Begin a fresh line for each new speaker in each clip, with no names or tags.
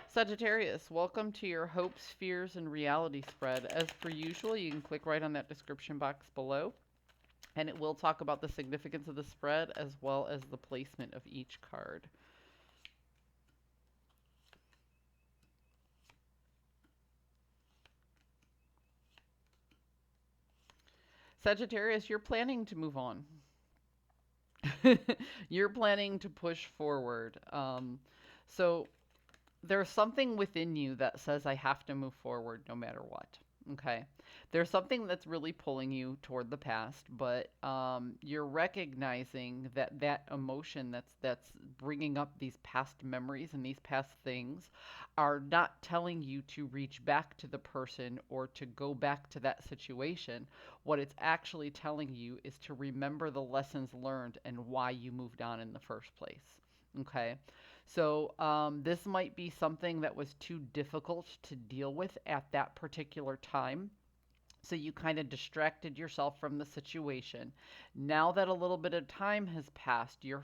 Sagittarius, welcome to your hopes, fears, and reality spread. As per usual, you can click right on that description box below, and it will talk about the significance of the spread as well as the placement of each card. Sagittarius, you're planning to move on. You're planning to push forward. So there's something within you that says, I have to move forward no matter what. Okay. There's something that's really pulling you toward the past, but you're recognizing that that emotion that's bringing up these past memories and these past things are not telling you to reach back to the person or to go back to that situation. What it's actually telling you is to remember the lessons learned and why you moved on in the first place. Okay. So, this might be something that was too difficult to deal with at that particular time. So you kind of distracted yourself from the situation. Now that a little bit of time has passed, you're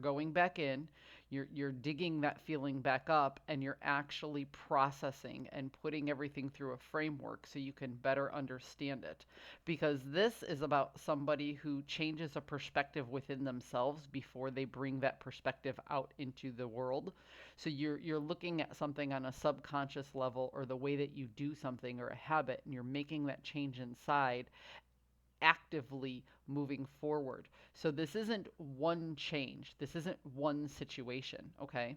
going back in, you're digging that feeling back up, and you're actually processing and putting everything through a framework so you can better understand it. Because this is about somebody who changes a perspective within themselves before they bring that perspective out into the world. So you're looking at something on a subconscious level or the way that you do something or a habit, and you're making that change inside, actively moving forward. So this isn't one change. This isn't one situation, okay?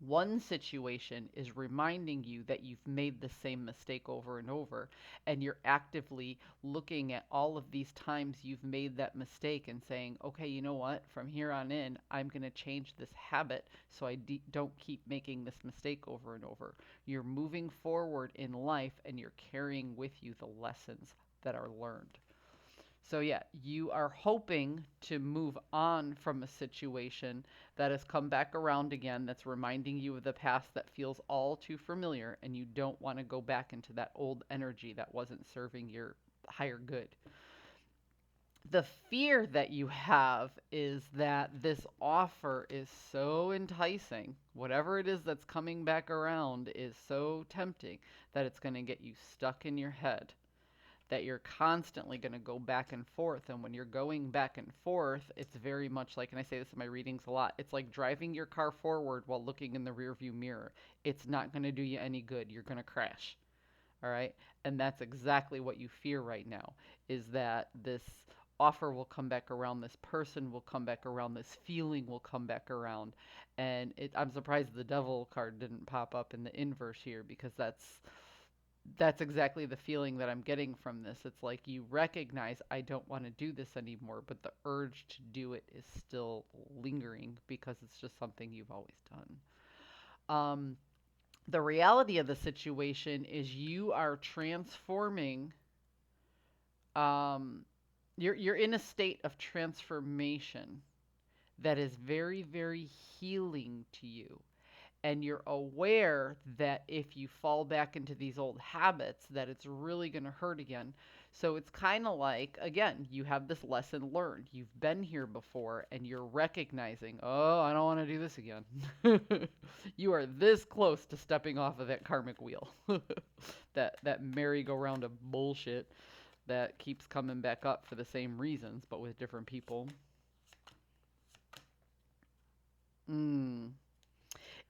One situation is reminding you that you've made the same mistake over and over, and you're actively looking at all of these times you've made that mistake and saying, okay, you know what? From here on in, I'm going to change this habit so don't keep making this mistake over and over. You're moving forward in life and you're carrying with you the lessons that are learned. So, yeah, you are hoping to move on from a situation that has come back around again, that's reminding you of the past that feels all too familiar, and you don't want to go back into that old energy that wasn't serving your higher good. The fear that you have is that this offer is so enticing. Whatever it is that's coming back around is so tempting that it's going to get you stuck in your head, that you're constantly going to go back and forth. And when you're going back and forth, it's very much like, and I say this in my readings a lot, it's like driving your car forward while looking in the rearview mirror. It's not going to do you any good. You're going to crash. All right. And that's exactly what you fear right now, is that this offer will come back around, this person will come back around, this feeling will come back around. And I'm surprised the devil card didn't pop up in the inverse here, because that's exactly the feeling that I'm getting from this. It's like you recognize, I don't want to do this anymore, but the urge to do it is still lingering because it's just something you've always done. The reality of the situation is you are transforming. Um, you're in a state of transformation that is very, very healing to you, and you're aware that if you fall back into these old habits, that it's really going to hurt again. So it's kind of like, again, you have this lesson learned. You've been here before and you're recognizing, oh, I don't want to do this again. You are this close to stepping off of that karmic wheel. That merry-go-round of bullshit that keeps coming back up for the same reasons but with different people. Mm.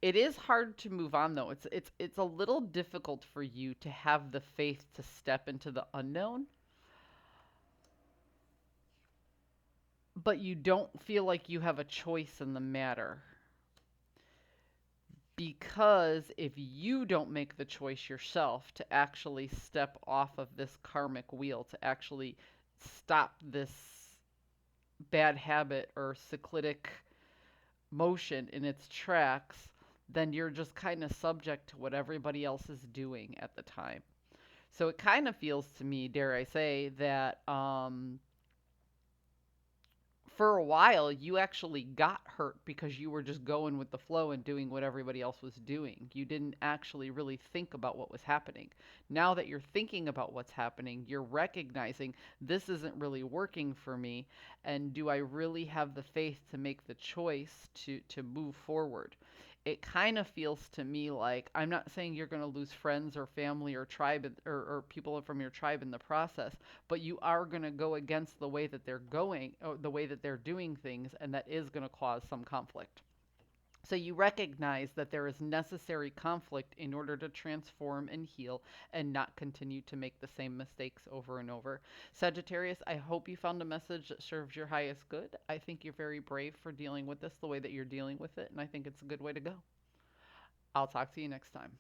It is hard to move on though. It's a little difficult for you to have the faith to step into the unknown, but you don't feel like you have a choice in the matter. Because if you don't make the choice yourself to actually step off of this karmic wheel, to actually stop this bad habit or cyclic motion in its tracks, then you're just kind of subject to what everybody else is doing at the time. So it kind of feels to me, dare I say, that for a while you actually got hurt because you were just going with the flow and doing what everybody else was doing. You didn't actually really think about what was happening. Now that you're thinking about what's happening, you're recognizing this isn't really working for me, and do I really have the faith to make the choice to move forward? it kind of feels to me like, I'm not saying you're going to lose friends or family or tribe or people from your tribe in the process, but you are going to go against the way that they're going or the way that they're doing things, and that is going to cause some conflict. So you recognize that there is necessary conflict in order to transform and heal and not continue to make the same mistakes over and over. Sagittarius, I hope you found a message that serves your highest good. I think you're very brave for dealing with this the way that you're dealing with it, and I think it's a good way to go. I'll talk to you next time.